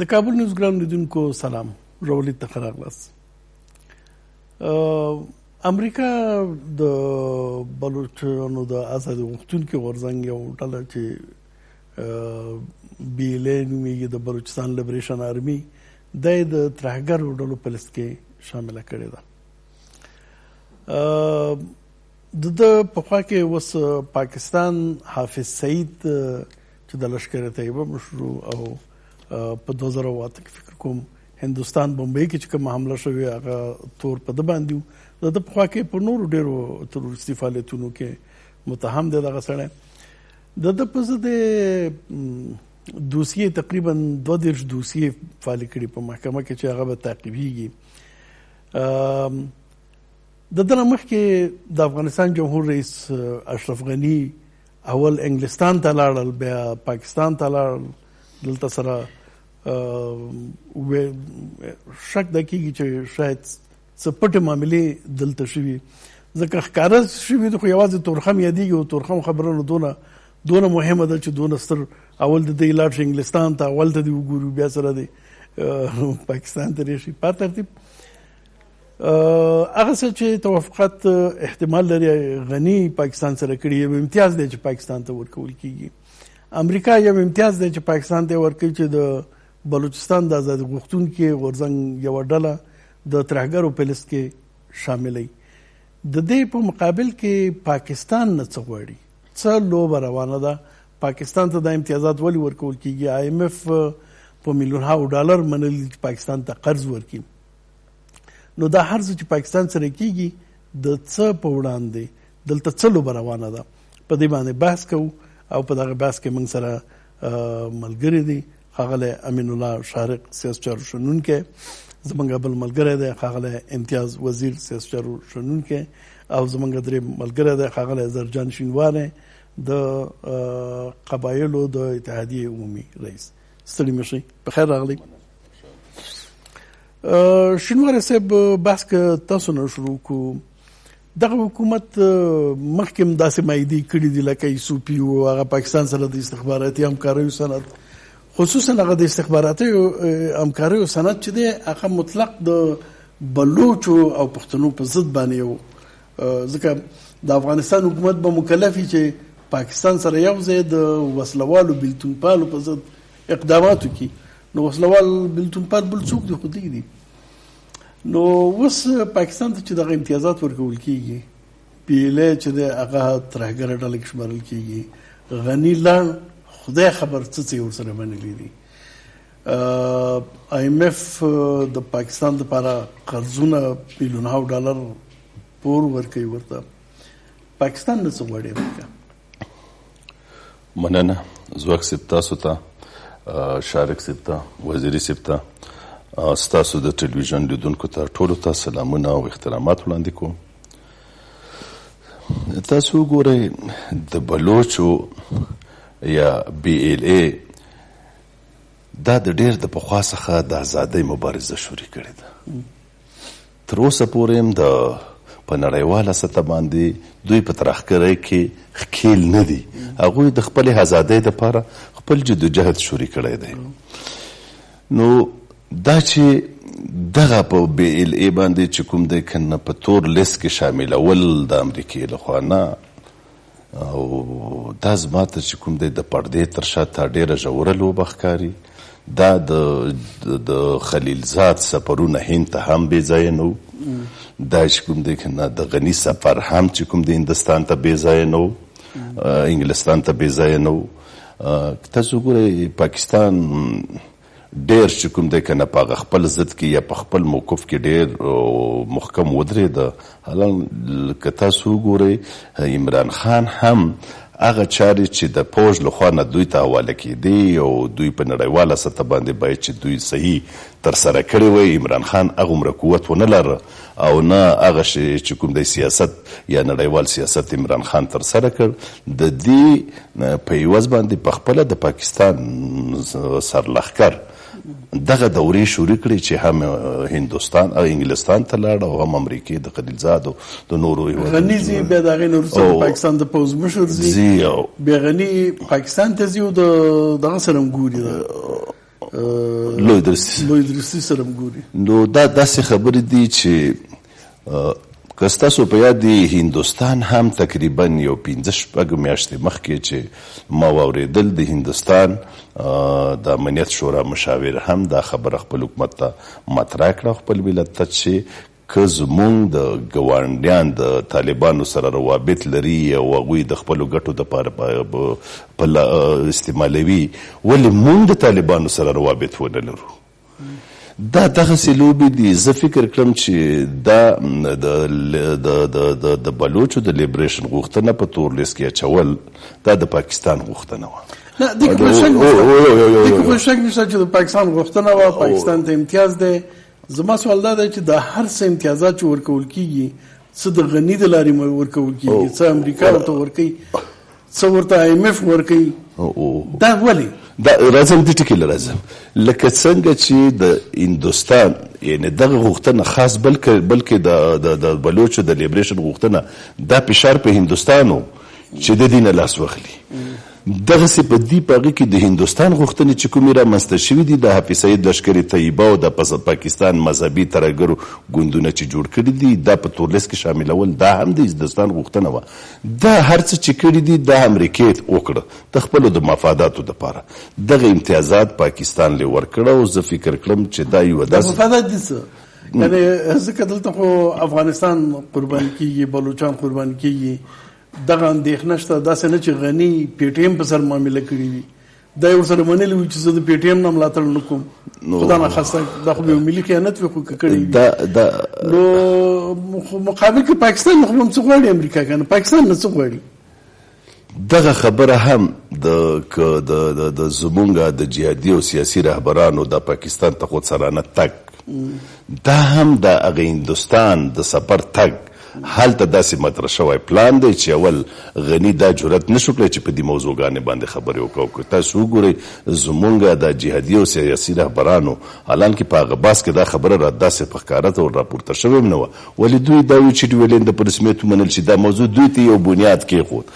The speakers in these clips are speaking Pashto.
د کابل نیوز ګرام لیدونکو سلام، راولید ته راغلاست. امریکا د بلوچستانو د آزادي غوښتونکو غورځنګ یو ډله چې BLA نومیږي، د بلوچستان لیبریشن آرمي، د ترهګرو ډلو په لیست کې شامله کړې ده. د پخوا کې اوس پاکستان حافظ سعید چې د لشکر طیبه مشرو او په 2008 کې فکر کوم هندوستان بمبئی کې چې کوم حمله شوې هغه تور په ده باندې و. د پخوا کې په نورو ډېرو تروریستي فعالیتونو کې متهم دی دغه سړی. د په ضد دوسیې تقریبا 22 دوسیې فعالې کړي په محکمه کې چې هغه به تعقیبېږي. د دنه مخکې د افغانستان جمهور رئیس اشرف غني اول انګلستان ته لاړل، بیا پاکستان ته لاړل. دلته سره شک دا کېږي چې شاید څه پټې معاملې دلته شوي، ځکه ښکاره شوي خو یوازې تورخم یادېږي او تورخم خبرونه دونه مهمه ده چې دونه ستر اول د دې لاړ شي انګلستان ته، اول ته دې وګورو، بیا سره د پاکستان ته راشي. په ترتیب هغه څه چې توافقات احتمال لري غني پاکستان سره کړي، یو امتیاز دی چې پاکستان ته ورکول کېږي. امریکا یو امتیاز دی چې پاکستان ته ورکوي چې د بلوچستان د آزادي غوښتونکو غورځنګ یوه ډله د ترهګرو په لیست کې شاملوي. د دې په مقابل کې پاکستان نه څه غواړي، څه لوبه روانه ده، پاکستان ته دا امتیازات ولې ورکول کېږي. IMF په میلیونها ډالر منلي چې پاکستان ته قرض ورکړي. نو دا هر څه چې پاکستان سره کېږي د څه په وړاندې دلته څه لوبه روانه ده، په دې باندې بحث کوو. او په دغه بحث کې موږ سره ملګری دی ښاغلی امین الله شارق سیاست چارو شنونکی، زموږ بل ملګری دی ښاغلی امتیاز وزیر سیاست چارو شنونکی، او زموږ درې ملګری دی ښاغلی زرجان شینواری د قبایلو د اتحادیې عمومي رئیس. ستړي مه شئ، بخیر راغلی. شینواری صاحب، بحث که تاسو نه شروع کړو، دغه حکومت مخکې هم داسې مایدې کړي دي لکه ایسوپي او هغه پاکستان سره د استخباراتي همکاریو سند، خصوصا هغه د استخباراتي همکاریو سند چې دی هغه مطلق د بلوچو او پښتنو په ضد باندې یو، ځکه د افغانستان حکومت به مکلف وي چې پاکستان سره یو ځای د وسلوالو بیلتونپالو په ضد اقدامات وکړي. نو وسلوال بیلتونپال بل څوک دی؟ خو دی. نو اوس پاکستان ته چې دغه امتیازات ورکول کېږي، BLA چې دی هغه ترهګره ډله کې شمارل کېږي، غني لاړ، خدای خبر څه ورسره منلي دي. IMF د پاکستان لپاره قرضونه میلیونها ډالر پور ورکوي ورته. پاکستان نه څه غواړي امریکا؟ مننه ځواک صاحب، تاسو ته، شارق صاحب ته، وزیري صاحب ته، ستاسو د ټلویزیون لیدونکو ته ټولو ته سلامونه او احترامات وړاندې کوم. تاسو وګورئ، د بلوچو یا BLA دا د ډېر د پخوا څخه د ازادۍ مبارزه شروع کړې ده. تر اوسه پورې هم په نړیواله سطح باندې دوی په ترهګرۍ کې ښکېل نه دي. هغوی د خپلې ازادۍ دپاره خپل جدوجهد شروع کړی دی. نو دا چې دغه په BLA باندې چې کوم دی که نه په تور لیست کې شاملول د امریکې لخوا نه، او دا زما ته چې کوم دی د پردې تر شا ته ډېره ژوره لوبه ښکاري. دا د خلیلزاد سفرونه هند ته هم بې ځایه نه و، دا چې کوم دی که نه د غني سفر هم چې کوم دی هندوستان ته بې ځایه نه و، انګلستان ته بې ځایه نه و. تاسو وګورئ، پاکستان ډېر چې کوم دی که نه په هغه خپل ضد کې یا په خپل موقف کې ډېر محکم ودرېده. حالا که تاسو وګورئ، عمران خان هم هغه چارې چې د پوځ لخوا نه دوی ته حواله کېدې او دوی په نړیواله سطح باندې باید چې دوی صحیح ترسره کړی وی، عمران خان هغومره قوت ونه لره او نه هغه شی چې کوم دی سیاست یا نړیوال سیاست عمران خان ترسره کړ. د دې په عوض باندې په خپله د پاکستان سرلښکر دغه دورې شروع کړې چې هم هندوستان او انګلستان ته لاړ او هم امریکې د خلیلزاد او د نورو غني ځي، بیا د هغې نه وروسته پاکستان د پوځ مشر ځي، بیا غني پاکستان ته ځي او دغه سره هم ګوري لوی درستي سره ګوري. نو دا داسې خبرې دي چې که ستاسو په یاد دی هندوستان هم تقریبا یو 15-16 میاشتې مخکې چې ما واورېدل د هندوستان د امنیت شورا مشاور هم دا خبره خپل حکومت ته مطرح کړه خپل ملت ته چې که زمونږ د ګاونډیان د طالبانو سره روابط لري او هغوی د خپلو ګټو دپاره استعمالوي ولې مونږ د طالبانو سره روابط ونه لرو. دا دغسې لوبې دي. زه فکر کړم چې دا د بلوچو د لیبریشن غوښتنه په تور لیست کې اچول دا د پاکستان غوښتنه وه. نه دې کې خو شک نشته چې د پاکستان غوښتنه وه. پاکستان ته امتیاز دی. زما سوال دا دی چې دا هر څه امتیازات چې ورکول کېږي څه د غني د لارې ورکول کېږي څه امریکا ورته ورکوي څه ورته IMF ورکوي دا ولې؟ دا راځم دې ټکي له راځم لکه څنګه چې د هندوستان یعنې دغه غوښتنه خاص بلکې د بلوچو د لیبریشن غوښتنه دا فشار په هندوستان و چې د دې نه لاس واخلي. دغسې په دې په هغې کې د هندوستان غوښتنې چې کومې رامنځته شوي دي د حافظ سعید لشکرې طیبه او د پاکستان مذهبي ترهګرو ګوندونه چې جوړ کړي دي دا په تور لیست کې شاملول دا هم د هندوستان غوښتنه وه. دا هر څه چې کړي دي دا امریکې وکړه د خپلو د مفاداتو دپاره. دغه امتیازات پاکستان له ورکړه او زه فکر کړم چې دا یوه داسې مفادات دي څه یعنې ځکه دلته خو افغانستان قربان کېږي بلوچان قربان کېږي دغه اندېښنه شته داسې نه چې غني PTM په سر معامله کړي وي دا یې ورسره منلي وي چې زه د PTM نه ملاتړ نه کوم خدا ناخواسته دا خو یو ملي خیانت وي خو که کړی وي نو مقابل کې پاکستان خو هم څه غواړي امریکا که نه پاکستان نه څه غواړي. دغه خبره هم د زمونږ د جهادي او سیاسي رهبرانو د پاکستان ته خودسرانه تګ دا هم د هغه هندوستان د سفر تګ هلته داسې مطرح شوی پلان دی چې اول غني دا جرأت نشو کړی چې په دې موضوعګانې باندې خبرې وکړو. که تاسو وګورئ زمونږ د جهادي او سیاسي رهبرانو حالانکې په هغه بحث کې دا خبره را داسې په ښکاره ته راپورته شوې هم نه وه ولې دوی دا وایي چې ډیولینډ په رسمیت ومنل چې دا موضوع دوی ته یو بنیاد کېښود.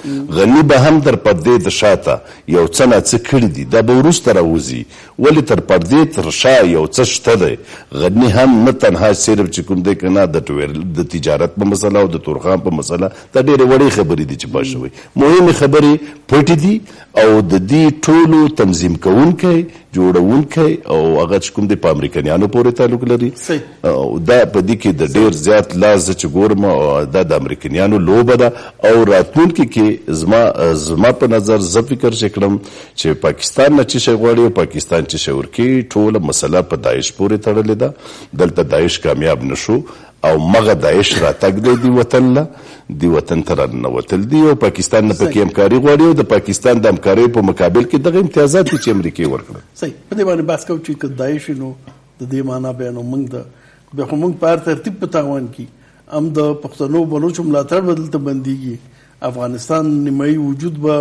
غني به هم تر پردې د شاته یو څه نه څه کړي دي دا به وروسته راوځي ولې تر پردې تر شا یو څه شته دی. غني هم نه تنها صرف چې کوم دی که نه د تجارت په مسله او د تورخان په مسله دا ډېرې وړې خبرې دي چې پاس شوی. مهمې خبرې پټې دي او د دې ټولو تنظیم کوونکی جوړونکی او هغه چې کوم دی په امریکایانو پورې تعلق لري دا په دې کې د ډېر زیات لاس چې ګورم دا د امریکایانو لوبه ده او راتلونکي کې زما په نظر زه فکر چې کړم چې پاکستان نه چې شی غواړي او پاکستان چې شی ورکوي ټوله مسله په داعش پورې تړلې ده. دلته داعش کامیاب نشو او مغه داعش راتګ دی وطن له دی وطن ته راننوتل دي او پاکستان نه پکې همکاري غواړي او د پاکستان د همکارۍ په مقابل کې دغه امتیازات دي چې امریکې ورکړل. صحیح په دې باندې بحث کوو چې که داعش نو د دې معنا بیانو موږ د بیا خو موږ په هر ترتیب په تاوان کې هم د پښتنو بلوچو ملاتړ به دلته بندېږي. افغانستان نیمایي وجود به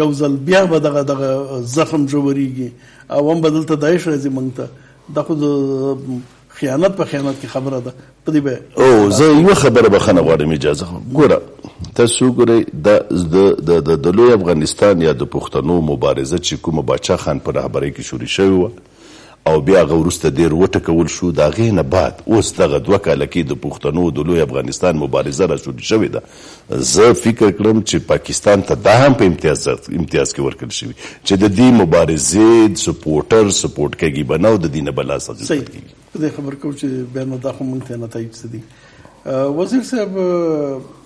یو ځل بیا به دغه زخم ژورېږي او هم به دلته داعش راځي موږ ته. دا خو د خیانت په خیانت کې خبره ده په دې به او زه یوه خبره بخښنه غواړم اجازه ګوره تاسو ګورئ د لوی افغانستان یا د پښتنو مبارزه چې کومه باچا خان په رهبرۍ کې شروع شوې وه او بیا هغه وروسته ډېر وټکول شو د هغې نه بعد اوس دغه 2 کاله کې د پښتنو د لوی افغانستان مبارزه را شروع شوې ده. زه فکر کړم چې پاکستان ته دا هم په امتیاز کې ورکړل شوي چې د دې مبارزې سپورټ کوي به نه او د دې نه به لاس اخیستل کېږي. په دې خبر کوم چې بیا نو دا خو موږ ته نه تایید څه دي. وزیر صاحب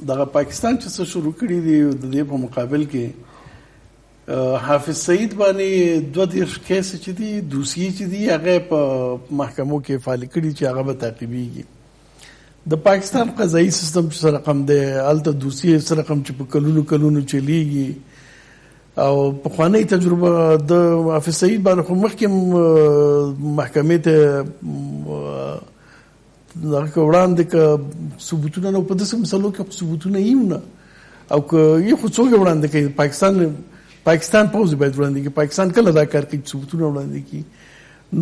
دغه پاکستان چې څه شروع کړي دي د دې په مقابل کې حافظ سعید باندې 22 کیس چې دي دوسیې چې دي هغه په محکمو کې فعال کړي چې هغه به تعقیبېږي. د پاکستان قضایي سیستم چې سره رقم دی هلته دوسیې سره رقم چې په کلونو چلیږي او پخوانی تجربه د حافظ سعید باندې خو مخکې محکمې ته دغه وړاندې که ثبوتونه نه په داسې مسلو کې ثبوتونه یې نه او که یې خو څوک وړاندې کوي پاکستان پوز باید وړاندې کوي. پاکستان کله دا کار کوي ثبوتونه وړاندې کوي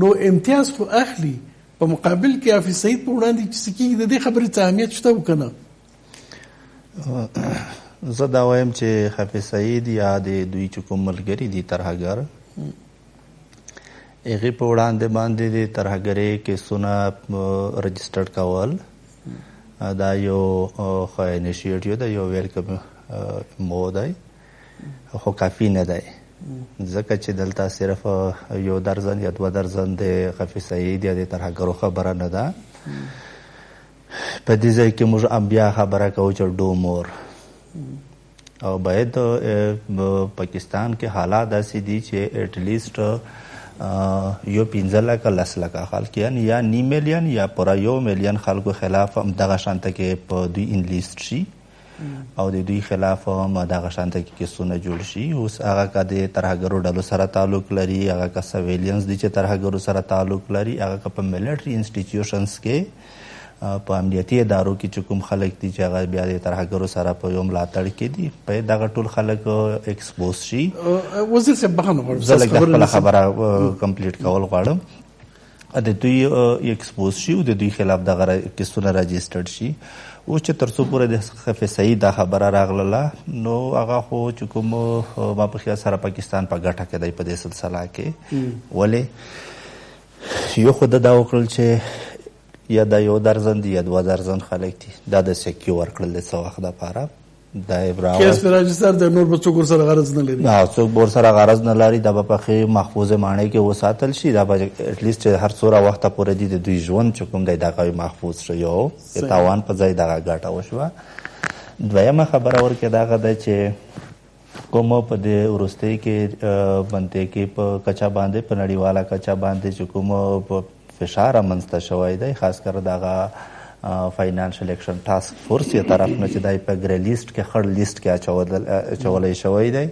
نو امتیاز خو اخلي په مقابل کې حافظ سعید په وړاندې چې څه کېږي د دې خبرې څه اهمیت شته او که نه؟ زه دا وایم چې حافظ سعید یا د دوی چې کوم ملګري دي ترهګر هغې په وړاندې باندې د ترهګرۍ کیسونه رجسټرډ کول دا یو ښه انیشیټیو دی، یو ویلکم مو دی، خو کافي نه دی ځکه چې دلته صرف یو درزن یا 2 درزن د خفیع سعید یا د ترهګرو خبره نه ده. په دې ځای کې موږ بیا خبره کوو چې ډو مور، او باید پاکستان کې حالات داسې دي چې ایټلیسټ یو 15 لکه 10 لکه خلک یا 9 میلیون یا پوره 1 میلیون خلکو خلاف دغه شانته کې په دوی انلیست شي او د دوی خلاف دغه شانته کې کیسونه جوړ شي. اوس هغه که د ترهګرو ډلو سره تعلق لري، هغه که سویلینز دي چې ترهګرو سره تعلق لري، هغه که په ملیټري انسټیټیوشنز کې په امنیتي ادارو کې چې کوم خلک دي چې هغه بیا د ترهګرو سره په یو ملاتړ کې دي، په دغه ټول خلک ایکسپوز شي. وزیر صاحب بخښنه غواړم، زه لږ خپله خبره کمپلیټ کول غواړم. د دوی ایکسپوز شي او د دوی خلاف دغه کیسونه رجسټرډ شي. اوس چې تر څو پورې د خفیع سعید دا خبره راغله نو هغه خو چې کوم ما په خیال سره پاکستان په ګټه کې دی په دې سلسله کې. ولې یو خو دا وکړل چې یا دا 1 درزن دي یا 2 درزن خلک دي، دا د سکیور کړل د څه وخت لپاره دا کیس پر راجستر د نور به څوک سره غرض نه لري، څوک ور سره غرض نه لري، دا به په محفوظه معنی کې وساتل شي، دا به اټلیسټ هر څوره وخت پورې دي د دوی ژوند چې کوم دی دا محفوظ شي او تاوان په ځای دغه ګټه وشوه. دویمه خبره ورکې دغه ده چې کوم په دې وروستۍ کې بنده کې په کچا باندې په نړیواله کچا باندې چې کوم فشار رامنځته شوی دی، خاص کر دغه فاینانشل اکشن ټاسک فورس یې طرف نه چې دی په ګری لیست کې خړ لیست کې اچولی شوی دی،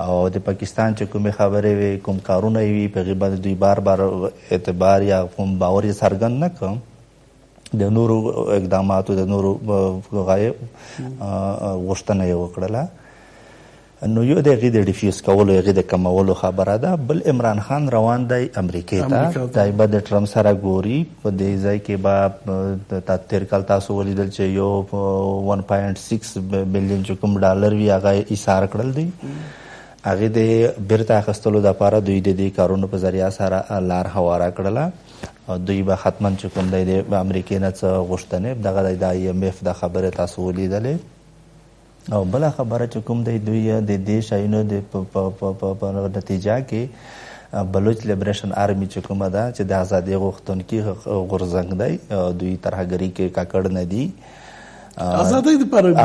او د پاکستان چې کومې خبرې وي کوم کارونه وي په هغې باندې دوی بار بار اعتبار یا کوم باور یې څرګند نه کړ. د نورو اقداماتو د نورو غایب غوښتنه یې وکړله. نو یو د هغې د ډیفیوز کولو هغې د کمولو خبره ده. بل عمران خان روان دی امریکې ته، دی به د ټرمپ سره ګوري. په دې ځای کې به تیر کال تاسو ولیدل چې یو 1.6 بلین چې کوم ډالر وي هغه ایثار کړل دی. هغې د بیرته اخیستلو دپاره دوی د دې کارونو په ذریعه سره لار هواره کړله. دوی به حتما چې کوم دی د امریکې نه څه غوښتنې دغه د IMF د خبرې تاسو ولیدلې. او بله خبره چې کوم دی دوی د دې شایونو د په نتیجه کې بلوچ لیبریشن آرمی چې کومه ده چې د ازادۍ غوښتونکي غورځنګ دی، دوی ترهګرۍ کې کاکړ نه دي،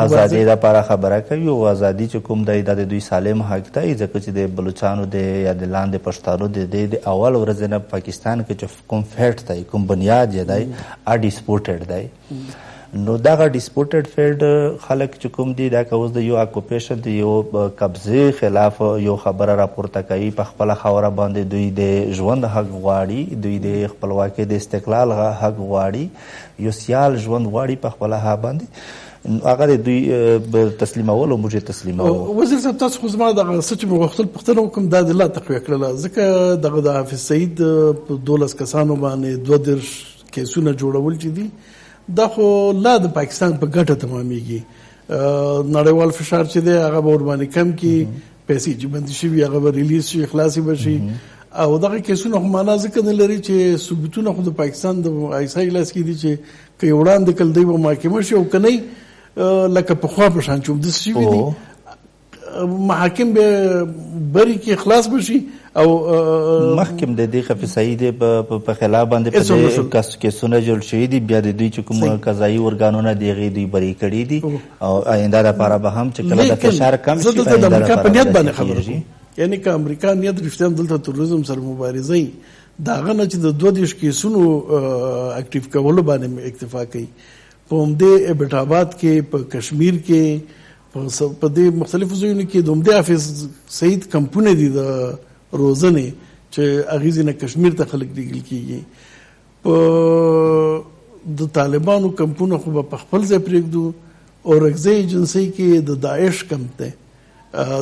ازادۍ دپاره خبره کوي. او ازادي چې کوم دی دا د دوی سالم حق دی، ځکه چې د بلوچانو د یا د لاندې پښتانو د اول ورځې نه پاکستان کې چې کوم فیلډ دی کوم بنیاد یې دی ډیسپوټډ دی. نو دغه ډیسپوټډ فیلډ خلک چې کوم دي دا که اوس د یو اکوپیشن د یو قبضې خلاف یو خبره راپورته کوي، په خپله خاوره باندې دوی د ژوند حق غواړي، دوی د خپلواکۍ د استقلال حق غواړي، یو سیال ژوند غواړي په خپله ها باندې، هغه د دوی تسلیمول او موږ یې تسلیموو. وزیر صاحب تاسو خو زما دغه څه چې مې غوښتل پوښتنه وکړم دا د لا تقویه کړله، ځکه دغه د حافظ سعید په 12 کسانو باندې 22 کیسونه جوړول چې دي دا خو لا د پاکستان په ګټه تمامیږي. نړیوال فشار چې دی هغه به ورباندې کم کړي، پیسې چې بندي شوي هغه به ریلیز شي، خلاصې به شي. او دغه کیسونه خو معنا ځکه نه لري چې ثبوتونه خو د پاکستان د آیسای لاس کې دي چې که یې وړاندې کړل دی به محاکمه شي، او که نه لکه پخوا په شان چې همداسې شوي دي محاکم به بری کې خلاص به شي. او مخکې د دې خفیع سعید په خلاف باندې په دې کیسونه جوړ شوي دي، بیا د دوی چې کوم قضایي ارګانونه دي هغې دوی بری کړي دي، او آینده لپاره به هم چې کله د فشار کم شي زه د امریکا په نیت باندې خبره کوم، یعنی که امریکا نیت رښتیا دلته تروریزم سره مبارزه یي د هغه نه چې د 22 کیسونو اکټیو کولو باندې اکتفا کوي، په همدې ایبټ کې په کشمیر کې په دې مختلفو ځایونو کې د همدې حافظ سعید کمپونه دي د روزنې چې هغې ځینې کشمیر ته خلک لیږل کېږي. په د طالبانو کمپونه خو به په خپل ځای پرېږدو. اورکزۍ ایجنسۍ کې د داعش کمپ دی،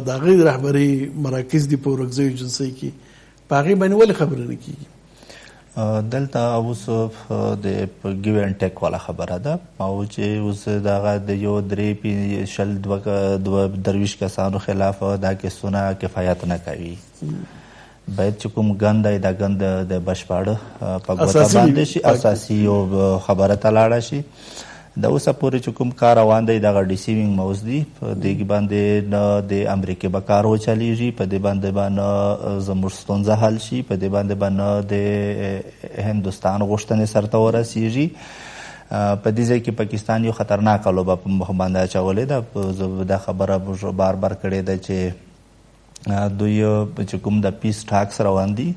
د هغې رهبرۍ مراکز دي په اورکزۍ ایجنسۍ کې، په هغې باندې ولې خبره نه کېږي؟ دلته اوس د ګیو اینډ ټیک والا خبره ده، او چې اوس دغه د یو 23 کسانو خلاف دا کیسونه کفایت نه کوي. باید چې کوم ګند دی دا ګند د بشپړه په ګوته باندې شي، اساسي یو خبره ته لاړه شي. د اوسه پورې چې کوم کار روان دی دغه ډیسیوینګ موز دی، په دې باندې نه د امریکې به کار وچلیږي، په دې باندې به نه زموږ ستونزه حل شي، په دې باندې به نه د هندوستان غوښتنې سرته ورسیږي. په دې ځای کې پاکستان یو خطرناکه لوبه په مخ باندې اچولې ده. دا خبره بار بار کړې ده چې دوی چې کوم د پیس ټاکس روان دي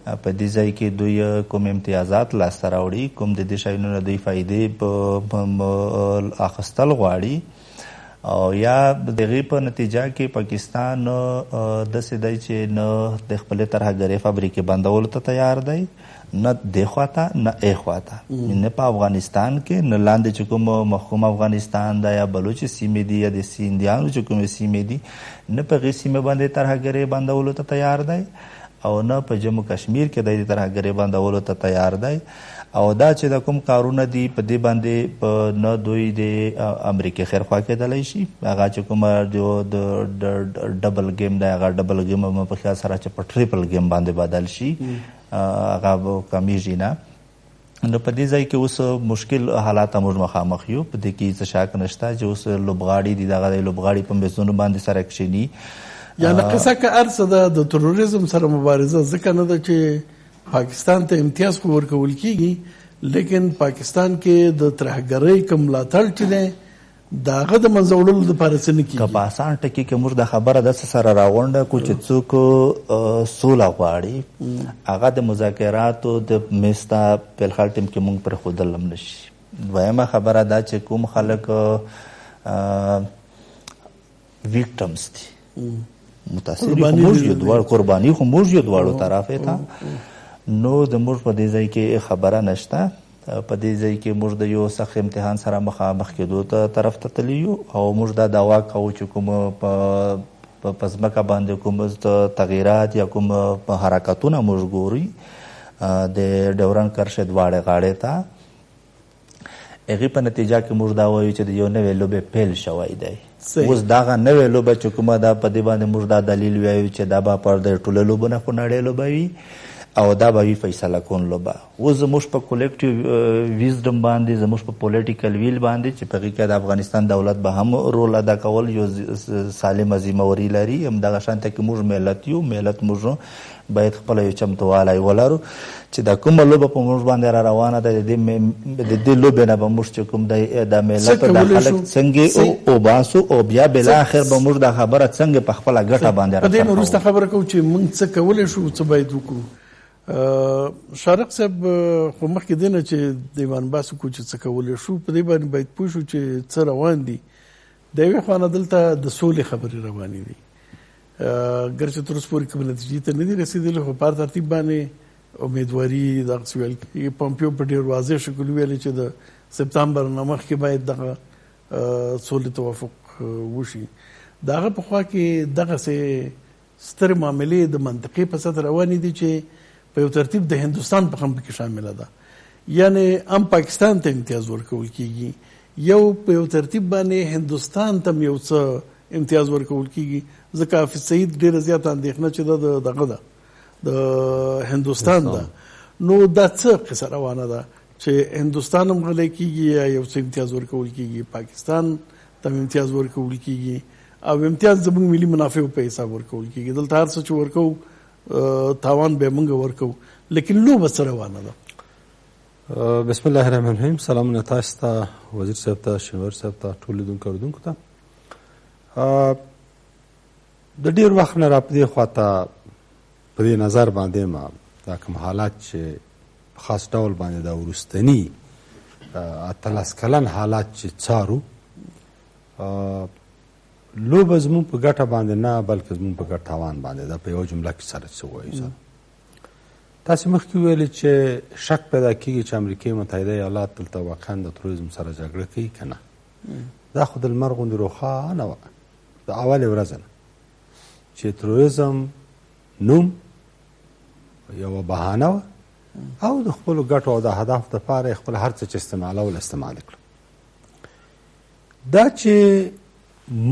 په دې ځای کې دوی کوم امتیازات لاسته راوړي، کوم د دې شیانو نه دوی فایدې په اخیستل غواړي، او یا د هغې په نتیجه کې پاکستان داسې دی چې نه د خپلې ترهګرۍ فابریکې بندولو ته تیار دی، نه دې خواته نه ای خواته، نه په افغانستان کې نه لاندې چې کوم محکوم افغانستان دی یا بلوچ سیمې دي یا د سیندیانو چې کومې سیمې دي، نه په هغې سیمې باندې ترهګرۍ بندولو ته تیار دی، او نه په جموں کشمیر کې د ترهګرۍ بندولو ته تیار دی. او دا چې د کوم کارونه دي په دې باندې نه دوی د امریکې خیرخوا کېدلی شي، هغه چې کومه د ډبل گیم دی هغه ډبل گیم په خیال سره چې په ټریپل گیم باندې بدل شي هغه کمیږي نه. نو په دې ځای کې اوس مشکل حالات موږ مخامخ یو، په دې کې څه شک نشته چې اوس لوبغاړي دي دغه لوبغاړي په میزونو باندې سره کښېني. یعنې قصه که ارڅه ده د تروریزم سره مبارزه ځکه نه ده چې پاکستان ته امتیاز خو ورکول کېږي، لیکن پاکستان کې د ترهګرۍ کوم ملاتړ چې دی د هغه د منځه وړلو دپاره څه نه کېږي. که په اسان ټکي کې موږ د خبره داسې سره راغونډه کړو چې څوک سوله غواړي هغه د مذاکراتو د میز ته په الحال ټیم کې موږ پرېښودل هم نه شي. دویمه خبره دا چې کوم خلک ویکټمز دي، متاثر خو موږ یو دواړو، قرباني خو موږ یو دواړو طرفې ته، نو د موږ په دې ځای کې خبره نشته. په دې ځای کې موږ د یو سخت امتحان سره مخامخ کېدو ته طرف ته تللي یو، او موږ دا دعوا کوو چې کوم په ځمکه باندې کوم تغییرات یا کوم حرکتونه موږ ګوري د ډیورنډ کرښې دواړې غاړې ته، هغې په نتیجه کې موږ دا وایو چې د یو نوې لوبې پیل شوی دی. اوس دغه نوې لوبه چې کومه ده په دې باندې موږ دا دلیل وایو چې دا به پر د ټوله لوبو نه خو نړۍ لوبه وي او دا به وي فیصله کون لوبه. اوس زموږ په کولیکټیو ویزډم باندې، زموږ په پولیټیکل ویل باندې چې په هغې کې د افغانستان دولت به هم رول ادا کول یو سالمه ذمهوري لري، همدغه شانته کې موږ ملت یو، ملت موږ باید خپله یو چمتوالی ولرو چې دا کومه لوبه په موږ باندې را روانه ده، د دې لوبې نه به موږ چې کوم دی دا ملت دا خلک څنګه وباسو، او بیا بالاخر به موږ دا خبره څنګه په خپله ګټه باندې په دې نه وروسته خبره کوو چې موږ څه کولی شو، څه باید وکړو. شارق صاحب خو مخکې دی نه چې دیوان باس وکړو چې څه کولی شو، په دې باندې باید پوه شو چې څه روان دي. د یوې خوا نه دلته د سولې خبرې روانې دي، ګرچې تر اوسه پورې کومې نتیجې ته نه دي رسېدلې، خو په هر ترتیب باندې امیدواري دغسې ویل کېږي. پومپیو په ډېر واضح شکل ویلې چې د سپتمبر نه مخکې باید دغه سولې توافق وشي. د هغه په خوا کې دغسې سترې معاملې د منطقې په سطح روانې دي چې په یو ترتیب د هندوستان په هم پکې شامله ده، یعنې هم پاکستان ته امتیاز ورکول کېږي، یو په یو ترتیب باندې هندوستان ته یو څه امتیاز ورکول کېږي، ځکه حافظ سعید ډېره زیاته اندېښنه چې دغه ده د هندوستان ده. نو دا څه قصه روانه ده چې هندوستان هم غلی کېږي یا یو څه امتیاز ورکول کېږي، پاکستان ته امتیاز ورکول کېږي، او امتیاز زموږ ملي منافعو په حساب ورکول کېږي. دلته هر څه چې ورکو تاوان به موږ ورکو، لیکن لوبه څه روانه ده. بسم الله الرحمن الرحیم. سلامونه تاسو ته، وزیر صاحب ته، شنوار صاحب ته، ټول لیدونکو اورېدونکو ته. د ډېر وخت نه را په دې خواته په دې نظر باندې ما دا کوم حالات چې په خاص ډول باندې دا وروستني 18 کلن حالات چې څارو، لوبه زموږ په ګټه باندې نه بلکې زموږ په ګټ تاوان باندې ده. په یو جمله کې سره څه وایو، تاسې مخکې ویلې چې شک پیدا کېږي چې امریکې متحده ایالات دلته واقعا د تروریزم سره جګړه کوي که نه. دا خو د لمر غوندې روښانه وه د اولې ورځې نه چې تروریزم نوم یوه بهانه وه او د خپلو ګټو او د اهدافو دپاره خپل هر څه چې استعمالول استعمال کړه. دا چې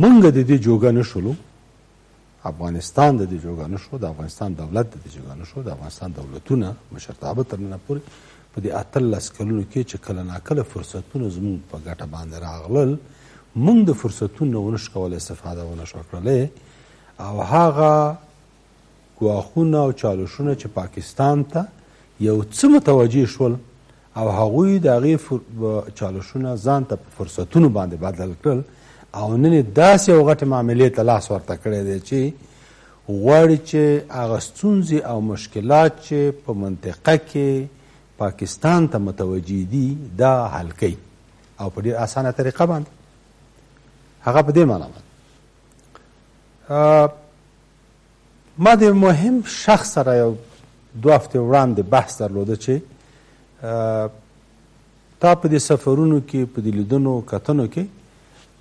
مونږ د دې جوګه نه شولو افغانستان د دې جوګانه شو، د افغانستان دولت د دې جوګانه شو، د افغانستان دولتونه مشرتابه تر ننه پورې په دې 18 کلونو کې چې کله ناکله فرصتونه زموږ په ګټه باندې راغلل، موږ د فرصتونو ونشو کولی استفاده ونشو کړلی، او هغه ګواښونه او چالشونه چې پاکستان ته یو څه متوجه شول او هغوی د هغې چالشونه ځان ته په فرصتونو باندې بدل کړل، او نن یې داسې یو غټې معاملې ته لاس ورته کړی دی چې غواړي چې هغه ستونزې او مشکلات چې په منطقه کې پاکستان ته متوجه دي دا حل کوي، او په ډېر اسانه طریقه باندې. هغه په دې معنا باندې ما د مهم شخص سره یو 2 هفتې وړاندې بحث درلوده چې تا په دې سفرونو کې په دې لیدنو کتنو کې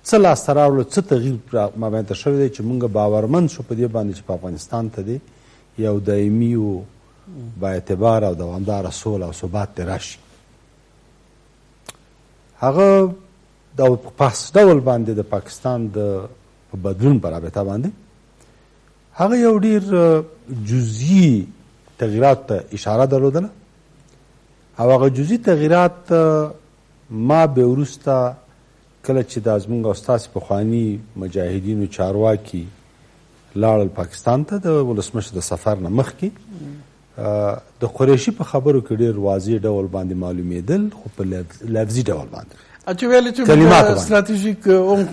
څه لاسته راوړل، څه تغییر مابین ته شوی دی چې موږ باورمند شو په دې باندې چې په افغانستان ته دی یو دایمي او با اعتبار او دوامداره سوله او ثبات دی راشي. هغه د پاس ډول باندې د پاکستان د بدلون په رابطه باندې هغه یو ډیر جزئی تغییرات ته اشاره درلودله، او هغه جزئی تغییرات ما به وروسته کله چې د زموږ او ستاسې پخواني مجاهدینو چارواکي لاړل پاکستان ته د ولسمشر د سفر نه مخکې د قریشي په خبرو کې ډېر واضح ډول باندې معلومېدل، خو په لفظي ډول باندې چې ویل چې موږ ستراتیژیک عمق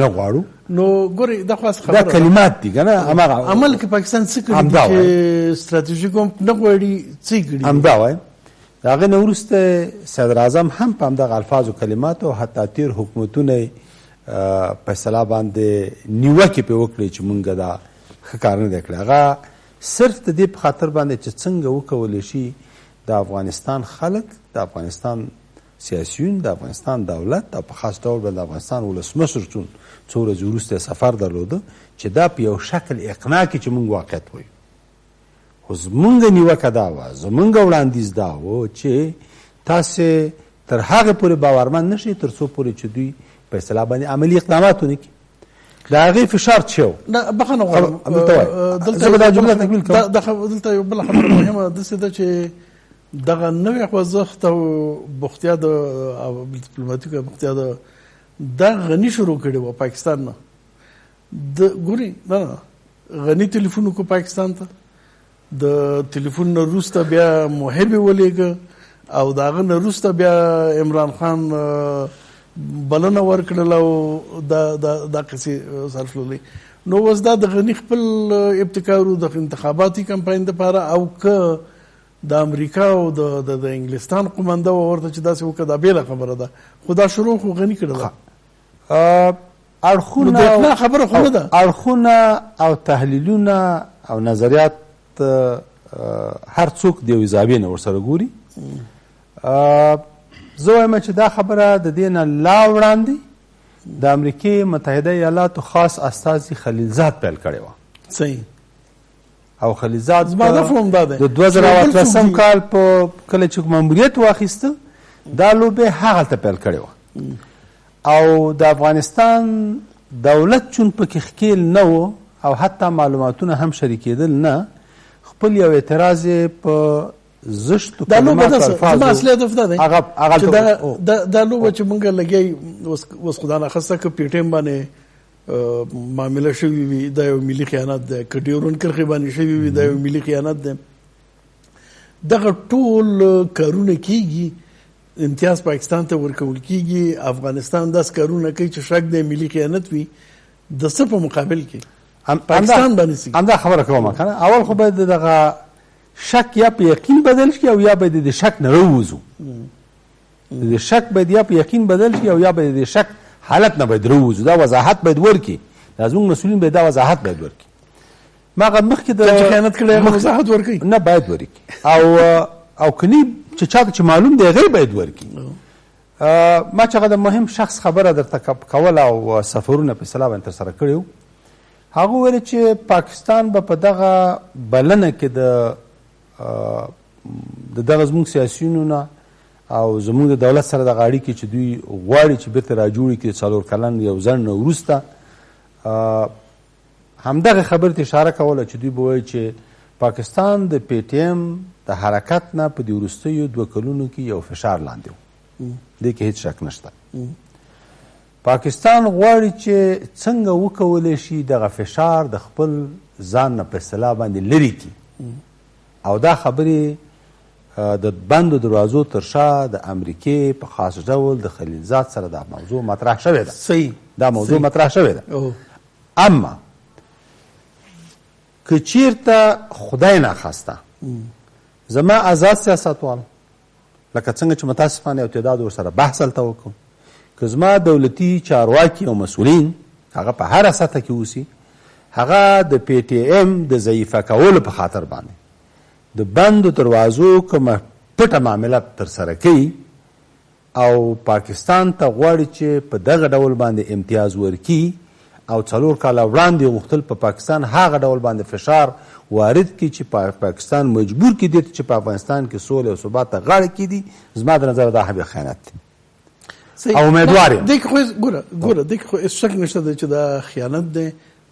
نه غواړو. نو ګورئ دا خاص خبره دا کلمات دي کنه، هماغه عمل کې پاکستان څه کوي چې ستراتیژیک عمق نه غواړي څه کوي. همدا وایم د هغې نه وروسته صدراعظم هم په همدغه الفاظو کلماتو حتی تیر حکومتونه په اصطلاح باندې نیوکې پرې وکړې چې مونږ دا ښه کار نه دی کړی. هغه صرف د دې په خاطر باندې چې څنګه وکولی شي د افغانستان خلک، د افغانستان سیاسیون، د افغانستان دولت او په خاص ډول د افغانستان ولسمشر څو ورځې وروسته سفر درلوده چې دا په یو شکل اقناع کړي چې مونږ واقعیت وایو. خو زمونږ نیوکه دا وه، زمونږ وړاندیز دا و چې تاسې تر هغې پورې باورمند نه شئ تر څو پورې چې دوی په اصطلاح باندې عملي اقدامات ونه کړي. د هغې فشار څه و؟ نه بخښنه غواړم زه به دا جمله تکمیل کوم. دلته یو بله خبره مهمه داسې ده چې دغه نوې خوځښت او بوختیا د ډیپلوماتیکه بوختیا دا غني شروع کړې وه پاکستان نه. ګوري نه غني تلیفون وکړو پاکستان ته، د تلیفون نه وروسته بیا محبې ولېږه، او د هغه نه وروسته بیا عمران خان بلنه ورکړله او دا قصې سرفلولې. نو اوس دا د غني خپل ابتکار د انتخاباتي کمپاین دپاره، او که د امریکا او د انګلستان قومنده ورته چې داسې وکړه دا بېله خبره ده، خو دا شروع خو غني کړې ده. اړخونه خبره خو نه ده، اړخونه او تحلیلونه او نظریات هر څوک د یوې زاویې نه ورسره ګوري. زه وایم چې دا خبره د دې نه لا وړاندې د امریکې متحده ایالاتو خاص استازي خلیلزاد پیل کړې وه. صحیح. او خلیلزاد زما دا فهم دا دی د 2018 کال په کله چې ماموریت واخیسته دا لوبې هغلته پیل کړې وه، او د افغانستان دولت چون پکې ښکیل نه و او حتی معلوماتونه هم شریکېدل نه، خپل یو اعتراض په زشتو کلماتو الفاظو دا اصلي هدف دا دی چې دا لوبه چې مونږ لګیایي اوس خدا ناخسته که پی ټی ایم باندې معامله شوي وي دا یو ملي خیانت دی، که ډیورن کرښې باندې شوي وي دا یو ملي خیانت دی. دغه ټول کارونه کیږي، امتیاز پاکستان ته ورکول کیږي، افغانستان داس کارونه کوي چې شک دی ملي خیانت وي، د څه په مقابل کې پاکستان باندې همدا خبره کوم کنه. اول خو باید دغه شک یا په یقین بدل شي او یا باید د شک نه راووځو. د شک باید یا په یقین بدل شي او یا باید د شک حالت نه باید راووځو. دا وضاحت باید ورکړي، زموږ مسؤلین باید دا وضاحت باید ورکړي. ما غواړم مخکې د خیانت کړی وضاحت ورکړي، نه باید ورکړي، او کني چې چاته چې معلوم دی هغې باید ورکړي. ما چې هغه د مهم شخص خبره درته کوله او سفرونه په اصطلاح باندې ترسره کړي وو، هغه ویل چې پاکستان به په دغه بلنه کې د دغه زموږ سیاسیونو نه او زموږ د دولت سره دغه اړیکې چې دوی غواړي چې بیرته راجوړې کړي 4 کلن یو ځنډ نه وروسته همدغه خبرې ته اشاره کوله چې دوی به وایي چې پاکستان د پی ټی ایم د حرکت نه په دې وروستیو 2 کلونو کې یو فشار لاندې و. دې کې هیڅ شک نشته. پاکستان غواړي چې څنګه وکولی شي دغه فشار د خپل ځان نه په اصطلاح باندې لرې کړي، او دا خبرې د بندو دروازو تر شا د امریکې په خاص ډول د خلیلزاد سره دا موضوع مطرح شوې ده. صحیح، دا موضوع مطرح شوې ده. اما که چیرته خدای ناخواسته زما آزاد سیاستوال لکه څنګه چې متاسفانه یو تعداد ورسره بحث هلته وکړو، که زما دولتي چارواکي او مسؤلین هغه په هره سطح کې اوسي، هغه د پی ټی ایم د ضعیفه کولو په خاطر باندې د بندو دروازو کومه پټه معامله ترسره کوي او پاکستان ته غواړي چې په دغه ډول باندې امتیاز ورکړي او 4 کاله وړاندې غوښتل په پاکستان هغه ډول باندې فشار وارد کړي چې پاکستان مجبور کړي چې په افغانستان کې سوله او ثبات ته غاړه کېږدي. زما د نظر دا هم خیانت دی او امیدوار یم. دغه خو ګوره دغه خو شک نشته دی چې دا خیانت دی،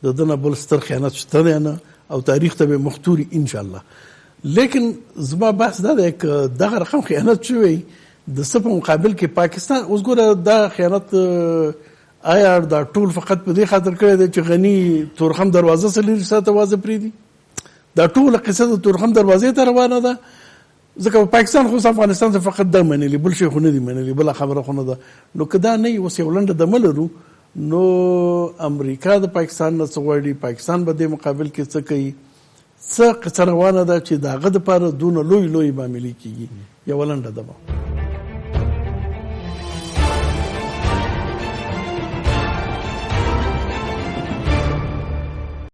د دنه بل ستر خیانت شته دی نه، او تاریخ ته به مختوري ان شاء الله. لیکن زما بحث دا دی که دغه رقم خیانت شوی د څه په مقابل کې پاکستان اوس ګوره دا خیانت آیا دا ټول فقط په دې خاطر کړی دی چې غني تورخم دروازه سره لري ساته وازه پریدي؟ دا ټول قصه د تورخم دروازې ته روانه ده، ځکه پاکستان خو افغانستان ته فقط دا منلی، بل شي خو نه دی منلی، بل خبره خو نه ده. نو که دا نه اوس یو لنډه دمه لرو، نو امریکا د پاکستان نه څه غواړي، پاکستان به د مقابل کې څه کوي، څه قصه روانه ده چې د هغه دپاره دونه لوی معاملې کېږي. یوه لنډه دمه.